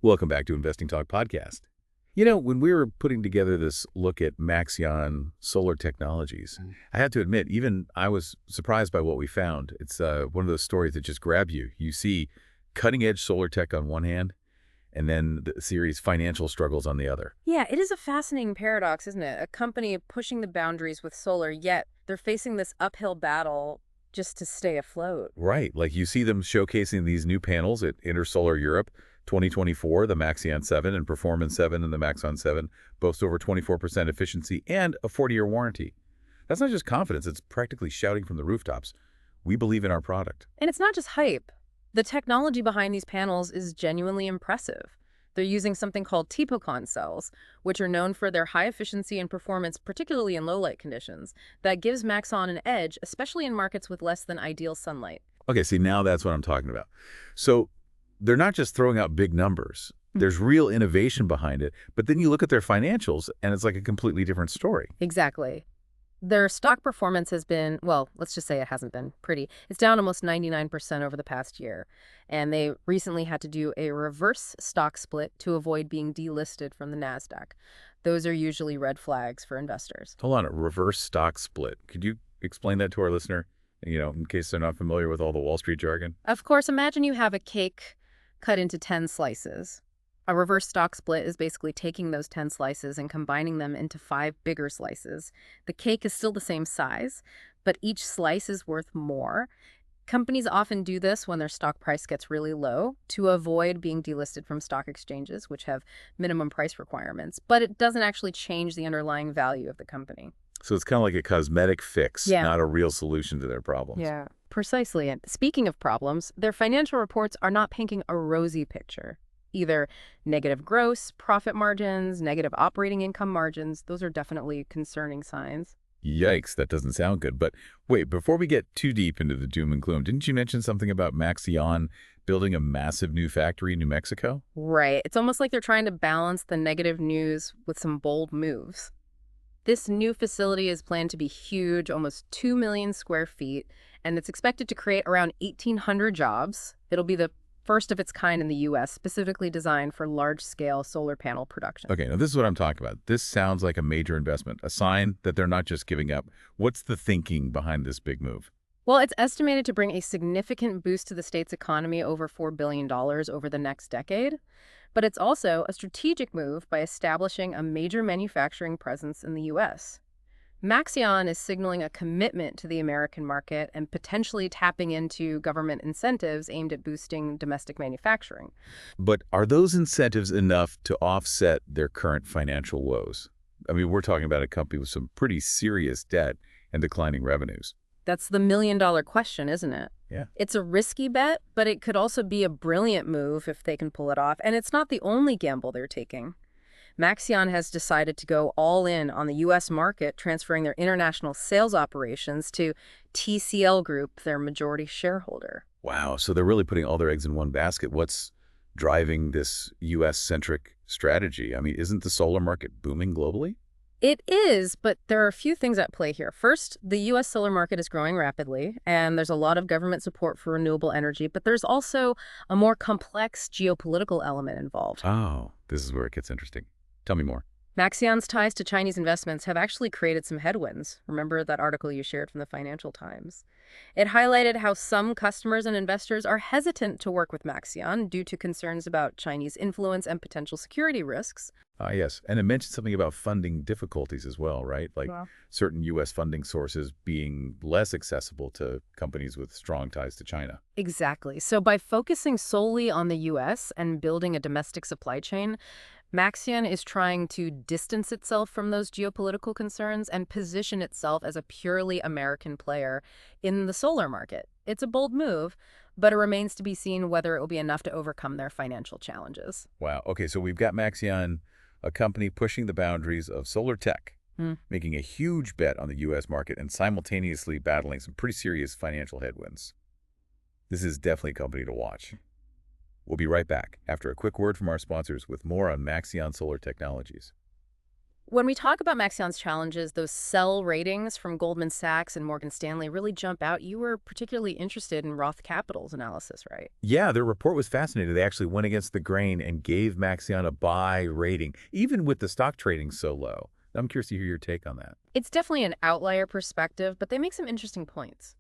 Welcome back to Investing Talk Podcast. When we were putting together this look at Maxeon Solar Technologies, I had to admit, even I was surprised by what we found. It's one of those stories that just grab you. You see cutting-edge solar tech on one hand, and then the series financial struggles on the other. Yeah, it is a fascinating paradox, isn't it? A company pushing the boundaries with solar, yet they're facing this uphill battle just to stay afloat. Right, like you see them showcasing these new panels at Intersolar Europe 2024, the Maxeon 7 and Performance 7 and the Maxeon 7 boast over 24% efficiency and a 40-year warranty. That's not just confidence, it's practically shouting from the rooftops. We believe in our product. And it's not just hype. The technology behind these panels is genuinely impressive. They're using something called TPOCon cells, which are known for their high efficiency and performance, particularly in low-light conditions. That gives Maxeon an edge, especially in markets with less than ideal sunlight. Okay, see, now that's what I'm talking about. So they're not just throwing out big numbers. There's real innovation behind it, but then you look at their financials, and it's like a completely different story. Exactly. Their stock performance has been, well, let's just say it hasn't been pretty. It's down almost 99% over the past year. And they recently had to do a reverse stock split to avoid being delisted from the Nasdaq. Those are usually red flags for investors. Hold on, a reverse stock split. Could you explain that to our listener, in case they're not familiar with all the Wall Street jargon? Of course, imagine you have a cake cut into 10 slices. A reverse stock split is basically taking those 10 slices and combining them into 5 bigger slices. The cake is still the same size, but each slice is worth more. Companies often do this when their stock price gets really low to avoid being delisted from stock exchanges, which have minimum price requirements, but it doesn't actually change the underlying value of the company. So it's kind of like a cosmetic fix, Yeah. not a real solution to their problems. Yeah, precisely. And speaking of problems, their financial reports are not painting a rosy picture. Either negative gross profit margins, negative operating income margins, those are definitely concerning signs. Yikes, that doesn't sound good. But wait, before we get too deep into the doom and gloom, didn't you mention something about Maxeon building a massive new factory in New Mexico? Right. It's almost like they're trying to balance the negative news with some bold moves. This new facility is planned to be huge, almost 2 million square feet, and it's expected to create around 1,800 jobs. It'll be the first of its kind in the U.S., specifically designed for large-scale solar panel production. Okay, now this is what I'm talking about. This sounds like a major investment, a sign that they're not just giving up. What's the thinking behind this big move? Well, it's estimated to bring a significant boost to the state's economy, over $4 billion over the next decade. But it's also a strategic move by establishing a major manufacturing presence in the U.S. Maxeon is signaling a commitment to the American market and potentially tapping into government incentives aimed at boosting domestic manufacturing. But are those incentives enough to offset their current financial woes? I mean, we're talking about a company with some pretty serious debt and declining revenues. That's the million-dollar question, isn't it? Yeah. It's a risky bet, but it could also be a brilliant move if they can pull it off. And it's not the only gamble they're taking. Maxeon has decided to go all in on the U.S. market, transferring their international sales operations to TCL Group, their majority shareholder. Wow, so they're really putting all their eggs in one basket. What's driving this U.S.-centric strategy? I mean, isn't the solar market booming globally? It is, but there are a few things at play here. First, the U.S. solar market is growing rapidly, and there's a lot of government support for renewable energy, but there's also a more complex geopolitical element involved. Oh, this is where it gets interesting. Tell me more. Maxeon's ties to Chinese investments have actually created some headwinds. Remember that article you shared from the Financial Times? It highlighted how some customers and investors are hesitant to work with Maxeon due to concerns about Chinese influence and potential security risks. Ah, yes. And it mentioned something about funding difficulties as well, right? Like Wow. certain U.S. funding sources being less accessible to companies with strong ties to China. Exactly. So by focusing solely on the U.S. and building a domestic supply chain, Maxeon is trying to distance itself from those geopolitical concerns and position itself as a purely American player in the solar market. It's a bold move, but it remains to be seen whether it will be enough to overcome their financial challenges. Wow. Okay, so we've got Maxeon, a company pushing the boundaries of solar tech, making a huge bet on the U.S. market and simultaneously battling some pretty serious financial headwinds. This is definitely a company to watch. We'll be right back after a quick word from our sponsors with more on Maxeon Solar Technologies. When we talk about Maxeon's challenges, those sell ratings from Goldman Sachs and Morgan Stanley really jump out. You were particularly interested in Roth Capital's analysis, right? Yeah, their report was fascinating. They actually went against the grain and gave Maxeon a buy rating, even with the stock trading so low. I'm curious to hear your take on that. It's definitely an outlier perspective, but they make some interesting points.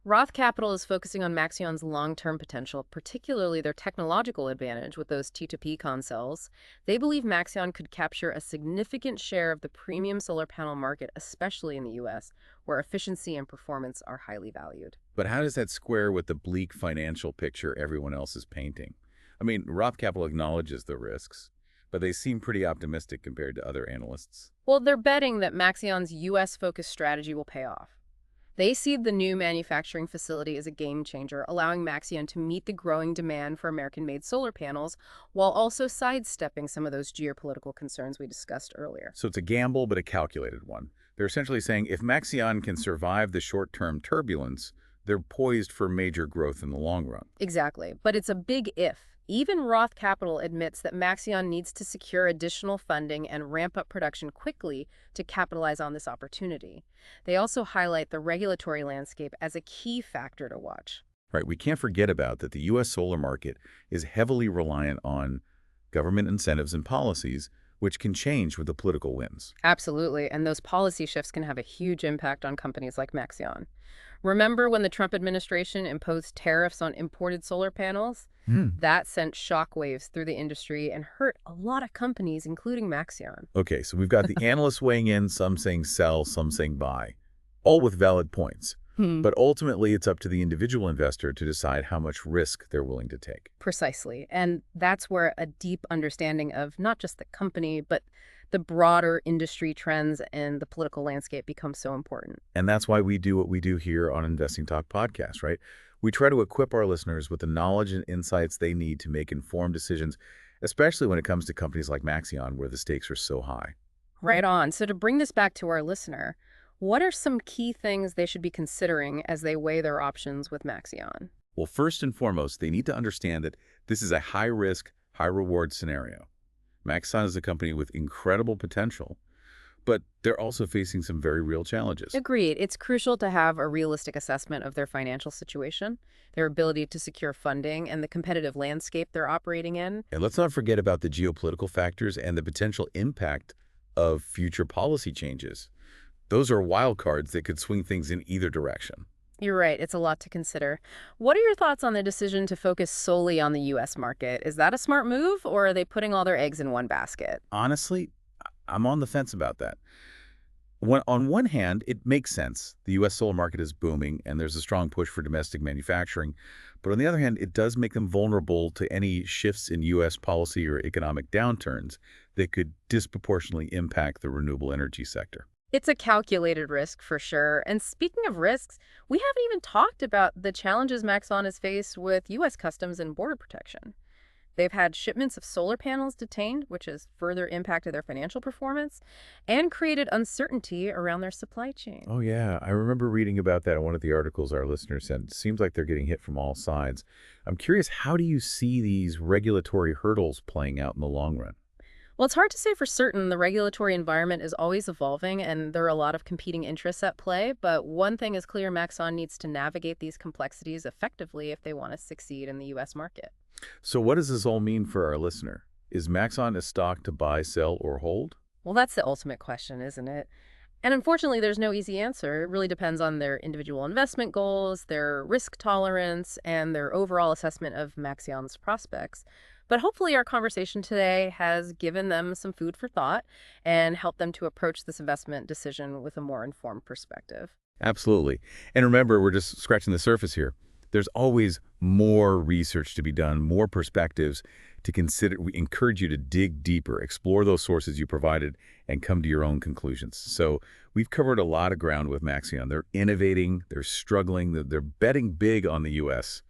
Roth Capital is focusing on Maxeon's long-term potential, particularly their technological advantage with those T2P cells. They believe Maxeon could capture a significant share of the premium solar panel market, especially in the U.S., where efficiency and performance are highly valued. But how does that square with the bleak financial picture everyone else is painting? I mean, Roth Capital acknowledges the risks, but they seem pretty optimistic compared to other analysts. Well, they're betting that Maxeon's U.S.-focused strategy will pay off. They see the new manufacturing facility as a game changer, allowing Maxeon to meet the growing demand for American-made solar panels while also sidestepping some of those geopolitical concerns we discussed earlier. So it's a gamble, but a calculated one. They're essentially saying if Maxeon can survive the short-term turbulence, they're poised for major growth in the long run. Exactly, but it's a big if. Even Roth Capital admits that Maxeon needs to secure additional funding and ramp up production quickly to capitalize on this opportunity. They also highlight the regulatory landscape as a key factor to watch. Right, we can't forget about that the U.S. solar market is heavily reliant on government incentives and policies, which can change with the political winds. Absolutely, and those policy shifts can have a huge impact on companies like Maxeon. Remember when the Trump administration imposed tariffs on imported solar panels? That sent shockwaves through the industry and hurt a lot of companies, including Maxeon. Okay, so we've got the analysts weighing in, some saying sell, some saying buy, all with valid points. But ultimately, it's up to the individual investor to decide how much risk they're willing to take. Precisely. And that's where a deep understanding of not just the company, but the broader industry trends and the political landscape becomes so important. And that's why we do what we do here on Investing Talk Podcast, right? We try to equip our listeners with the knowledge and insights they need to make informed decisions, especially when it comes to companies like Maxeon, where the stakes are so high. Right on. So to bring this back to our listener, what are some key things they should be considering as they weigh their options with Maxeon? Well, first and foremost, they need to understand that this is a high-risk, high-reward scenario. Maxeon is a company with incredible potential, but they're also facing some very real challenges. Agreed. It's crucial to have a realistic assessment of their financial situation, their ability to secure funding, and the competitive landscape they're operating in. And let's not forget about the geopolitical factors and the potential impact of future policy changes. Those are wild cards that could swing things in either direction. You're right. It's a lot to consider. What are your thoughts on the decision to focus solely on the U.S. market? Is that a smart move, or are they putting all their eggs in one basket? Honestly, I'm on the fence about that. On one hand, it makes sense. The U.S. solar market is booming, and there's a strong push for domestic manufacturing. But on the other hand, it does make them vulnerable to any shifts in U.S. policy or economic downturns that could disproportionately impact the renewable energy sector. It's a calculated risk for sure. And speaking of risks, we haven't even talked about the challenges Maxeon has faced with U.S. Customs and Border Protection. They've had shipments of solar panels detained, which has further impacted their financial performance and created uncertainty around their supply chain. Oh, yeah. I remember reading about that in one of the articles our listeners sent. It seems like they're getting hit from all sides. I'm curious, how do you see these regulatory hurdles playing out in the long run? Well, it's hard to say for certain. The regulatory environment is always evolving, and there are a lot of competing interests at play. But one thing is clear, Maxeon needs to navigate these complexities effectively if they want to succeed in the U.S. market. So what does this all mean for our listener? Is Maxeon a stock to buy, sell, or hold? Well, that's the ultimate question, isn't it? And unfortunately, there's no easy answer. It really depends on their individual investment goals, their risk tolerance, and their overall assessment of Maxeon's prospects. But hopefully our conversation today has given them some food for thought and helped them to approach this investment decision with a more informed perspective. Absolutely. And remember, we're just scratching the surface here. There's always more research to be done, more perspectives to consider. We encourage you to dig deeper, explore those sources you provided, and come to your own conclusions. So we've covered a lot of ground with Maxeon. They're innovating, they're struggling, they're betting big on the U.S.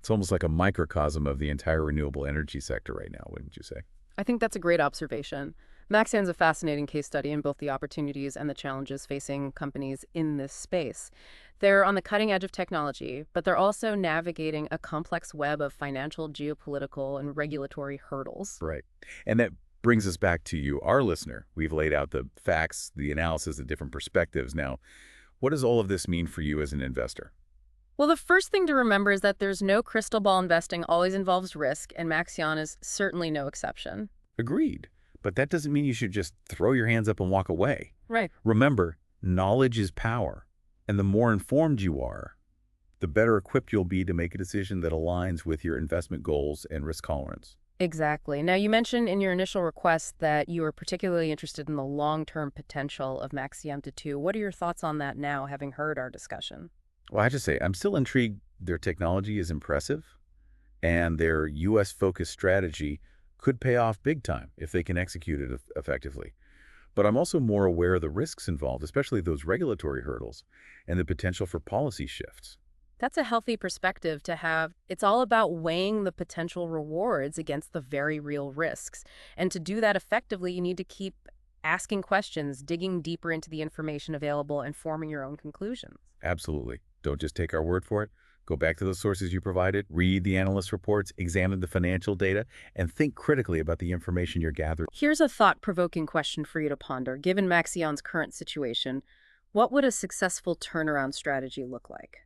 It's almost like a microcosm of the entire renewable energy sector right now, wouldn't you say? I think that's a great observation. Maxeon's a fascinating case study in both the opportunities and the challenges facing companies in this space. They're on the cutting edge of technology, but they're also navigating a complex web of financial, geopolitical, and regulatory hurdles. Right. And that Brings us back to you, our listener. We've laid out the facts, the analysis, the different perspectives. Now, what does all of this mean for you as an investor? Well, the first thing to remember is that there's no crystal ball. Investing always involves risk, and Maxeon is certainly no exception. Agreed. But that doesn't mean you should just throw your hands up and walk away. Right. Remember, knowledge is power. And the more informed you are, the better equipped you'll be to make a decision that aligns with your investment goals and risk tolerance. Exactly. Now, you mentioned in your initial request that you were particularly interested in the long-term potential of Maxeon to 2. What are your thoughts on that now, having heard our discussion? Well, I have to say, I'm still intrigued. Their technology is impressive, and their U.S.-focused strategy could pay off big time if they can execute it effectively. But I'm also more aware of the risks involved, especially those regulatory hurdles and the potential for policy shifts. That's a healthy perspective to have. It's all about weighing the potential rewards against the very real risks. And to do that effectively, you need to keep asking questions, digging deeper into the information available, and forming your own conclusions. Absolutely. Don't just take our word for it. Go back to those sources you provided, read the analyst reports, examine the financial data, and think critically about the information you're gathering. Here's a thought-provoking question for you to ponder. Given Maxeon's current situation, what would a successful turnaround strategy look like?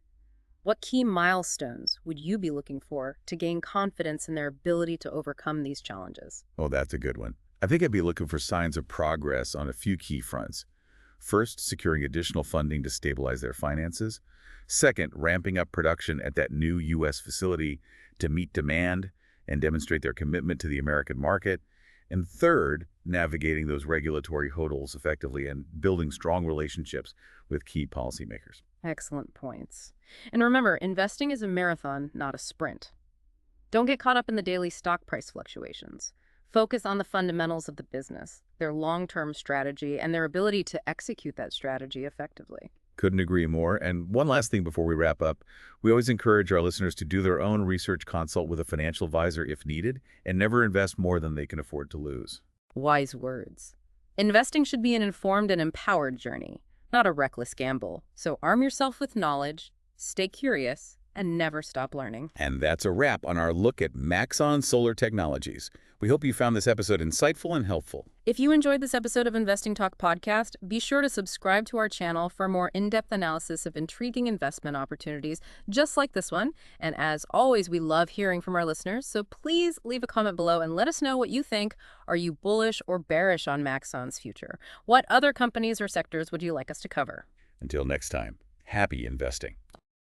What key milestones would you be looking for to gain confidence in their ability to overcome these challenges? Oh, that's a good one. I think I'd be looking for signs of progress on a few key fronts. First, securing additional funding to stabilize their finances. Second, ramping up production at that new U.S. facility to meet demand and demonstrate their commitment to the American market. And third, navigating those regulatory hurdles effectively and building strong relationships with key policymakers. Excellent points. And remember, investing is a marathon, not a sprint. Don't get caught up in the daily stock price fluctuations. Focus on the fundamentals of the business, their long-term strategy, and their ability to execute that strategy effectively. Couldn't agree more. And one last thing before we wrap up, we always encourage our listeners to do their own research, consult with a financial advisor if needed, and never invest more than they can afford to lose. Wise words. Investing should be an informed and empowered journey, not a reckless gamble. So arm yourself with knowledge, stay curious, and never stop learning. And that's a wrap on our look at Maxeon Solar Technologies. We hope you found this episode insightful and helpful. If you enjoyed this episode of Investing Talk Podcast, be sure to subscribe to our channel for more in-depth analysis of intriguing investment opportunities just like this one. And as always, we love hearing from our listeners, so please leave a comment below and let us know what you think. Are you bullish or bearish on Maxeon's future? What other companies or sectors would you like us to cover? Until next time, happy investing.